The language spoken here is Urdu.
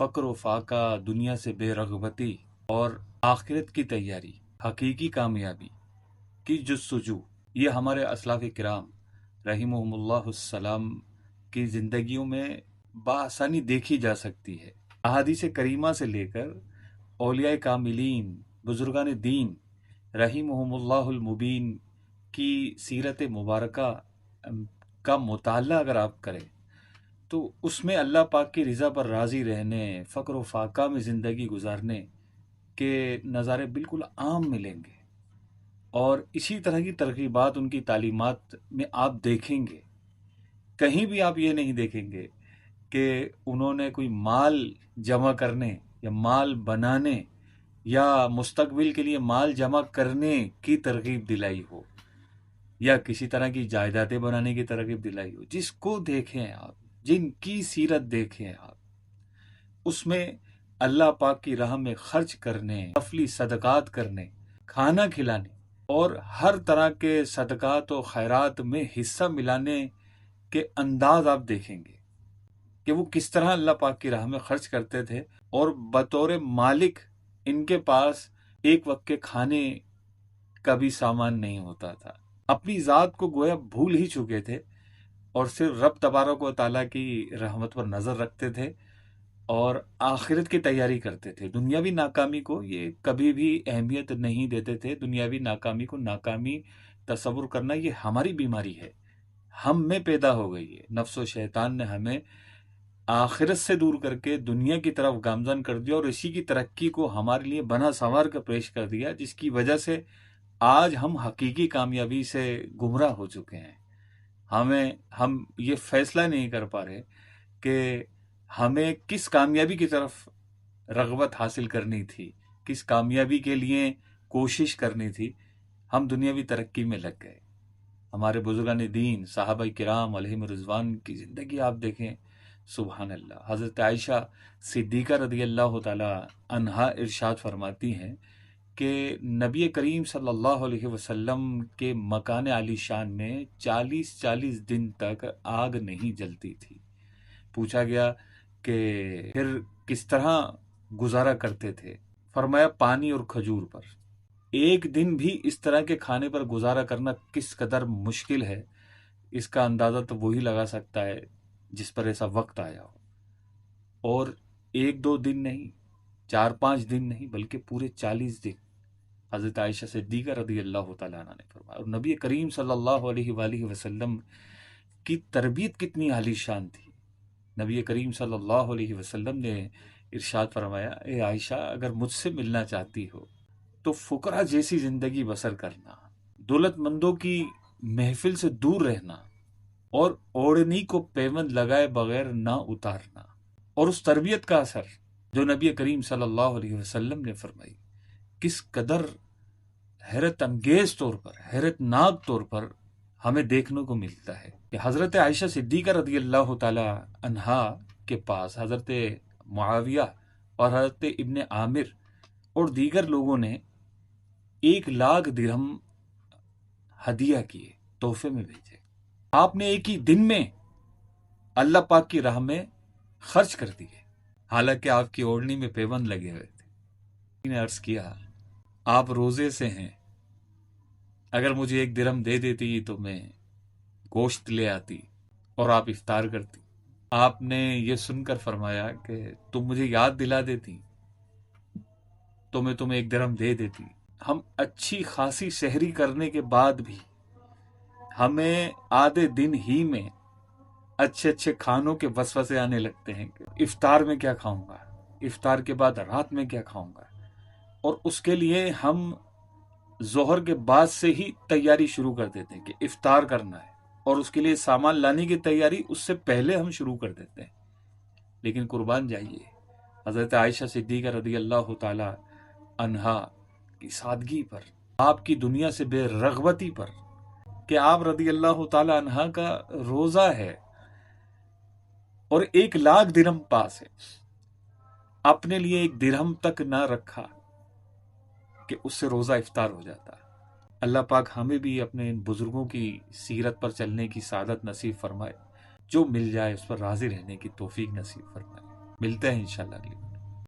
فقر و فاقہ، دنیا سے بے رغبتی اور آخرت کی تیاری، حقیقی کامیابی کی جستجو، یہ ہمارے اسلاف کرام رحمہم اللہ السلام کی زندگیوں میں بآسانی دیکھی جا سکتی ہے۔ احادیث کریمہ سے لے کر اولیاء کاملین، بزرگان دین رحمہم اللہ المبین کی سیرت مبارکہ کا مطالعہ اگر آپ کریں تو اس میں اللہ پاک کی رضا پر راضی رہنے، فقر و فاقہ میں زندگی گزارنے کے نظارے بالکل عام ملیں گے، اور اسی طرح کی ترغیبات ان کی تعلیمات میں آپ دیکھیں گے۔ کہیں بھی آپ یہ نہیں دیکھیں گے کہ انہوں نے کوئی مال جمع کرنے یا مال بنانے یا مستقبل کے لیے مال جمع کرنے کی ترغیب دلائی ہو، یا کسی طرح کی جائیدادیں بنانے کی ترغیب دلائی ہو۔ جس کو دیکھیں آپ، جن کی سیرت دیکھیں آپ، اس میں اللہ پاک کی راہ میں خرچ کرنے، نفلی صدقات کرنے، کھانا کھلانے اور ہر طرح کے صدقات و خیرات میں حصہ ملانے کے انداز آپ دیکھیں گے کہ وہ کس طرح اللہ پاک کی راہ میں خرچ کرتے تھے، اور بطور مالک ان کے پاس ایک وقت کے کھانے کا بھی سامان نہیں ہوتا تھا۔ اپنی ذات کو گویا بھول ہی چکے تھے اور صرف رب تبارک و تعالیٰ کی رحمت پر نظر رکھتے تھے اور آخرت کی تیاری کرتے تھے۔ دنیاوی ناکامی کو یہ کبھی بھی اہمیت نہیں دیتے تھے۔ دنیاوی ناکامی کو ناکامی تصور کرنا یہ ہماری بیماری ہے، ہم میں پیدا ہو گئی ہے۔ نفس و شیطان نے ہمیں آخرت سے دور کر کے دنیا کی طرف گامزن کر دیا، اور اسی کی ترقی کو ہمارے لیے بنا سنوار کر پیش کر دیا، جس کی وجہ سے آج ہم حقیقی کامیابی سے گمراہ ہو چکے ہیں۔ ہم یہ فیصلہ نہیں کر پا رہے کہ ہمیں کس کامیابی کی طرف رغبت حاصل کرنی تھی، کس کامیابی کے لیے کوشش کرنی تھی۔ ہم دنیاوی ترقی میں لگ گئے۔ ہمارے بزرگان دین صحابہ کرام علیہم رضوان کی زندگی آپ دیکھیں، سبحان اللہ۔ حضرت عائشہ صدیقہ رضی اللہ تعالی عنہا ارشاد فرماتی ہیں کہ نبی کریم صلی اللہ علیہ وسلم کے مکان عالی شان میں 40 دن تک آگ نہیں جلتی تھی۔ پوچھا گیا کہ پھر کس طرح گزارا کرتے تھے؟ فرمایا پانی اور کھجور پر۔ ایک دن بھی اس طرح کے کھانے پر گزارا کرنا کس قدر مشکل ہے، اس کا اندازہ تو وہی لگا سکتا ہے جس پر ایسا وقت آیا ہو۔ اور 1-2 دن نہیں، 4-5 دن نہیں، بلکہ پورے 40 دن حضرت عائشہ صدیقہ رضی اللہ تعالیٰ عنہ نے فرمایا۔ اور نبی کریم صلی اللہ علیہ وآلہ وسلم کی تربیت کتنی عالی شان تھی۔ نبی کریم صلی اللہ علیہ وسلم نے ارشاد فرمایا، اے عائشہ، اگر مجھ سے ملنا چاہتی ہو تو فقراء جیسی زندگی بسر کرنا، دولت مندوں کی محفل سے دور رہنا، اور اوڑھنی کو پیوند لگائے بغیر نہ اتارنا۔ اور اس تربیت کا اثر جو نبی کریم صلی اللہ علیہ وسلم نے فرمائی، کس قدر حیرت انگیز طور پر، حیرت ناک طور پر ہمیں دیکھنے کو ملتا ہے کہ حضرت عائشہ صدیقہ رضی اللہ تعالی عنہا کے پاس حضرت معاویہ اور حضرت ابن عامر اور دیگر لوگوں نے 1,00,000 درہم ہدیہ کیے، تحفے میں بھیجے۔ آپ نے ایک ہی دن میں اللہ پاک کی راہ میں خرچ کر دیے، حالانکہ آپ کی اوڑھنی میں پیوند لگے ہوئے تھے۔ میں نے عرض کیا، آپ روزے سے ہیں، اگر مجھے 1 درہم دے دیتی تو میں گوشت لے آتی اور آپ افطار کرتی۔ آپ نے یہ سن کر فرمایا کہ تم مجھے یاد دلا دیتی تو میں تمہیں 1 درہم دے دیتی۔ ہم اچھی خاصی سحری کرنے کے بعد بھی ہمیں آدھے دن ہی میں اچھے اچھے کھانوں کے وسوسے آنے لگتے ہیں کہ افطار میں کیا کھاؤں گا، افطار کے بعد رات میں کیا کھاؤں گا، اور اس کے لیے ہم ظہر کے بعد سے ہی تیاری شروع کر دیتے ہیں کہ افطار کرنا ہے، اور اس کے لیے سامان لانے کی تیاری اس سے پہلے ہم شروع کر دیتے ہیں۔ لیکن قربان جائیے حضرت عائشہ صدیقہ رضی اللہ تعالی عنہا کی سادگی پر، آپ کی دنیا سے بے رغبتی پر، کہ آپ رضی اللہ تعالی عنہا کا روزہ ہے اور 1,00,000 درہم پاس ہے، اپنے لیے 1 درہم تک نہ رکھا کہ اس سے روزہ افطار ہو جاتا۔ اللہ پاک ہمیں بھی اپنے ان بزرگوں کی سیرت پر چلنے کی سعادت نصیب فرمائے، جو مل جائے اس پر راضی رہنے کی توفیق نصیب فرمائے۔ ملتے ہیں انشاءاللہ اگلی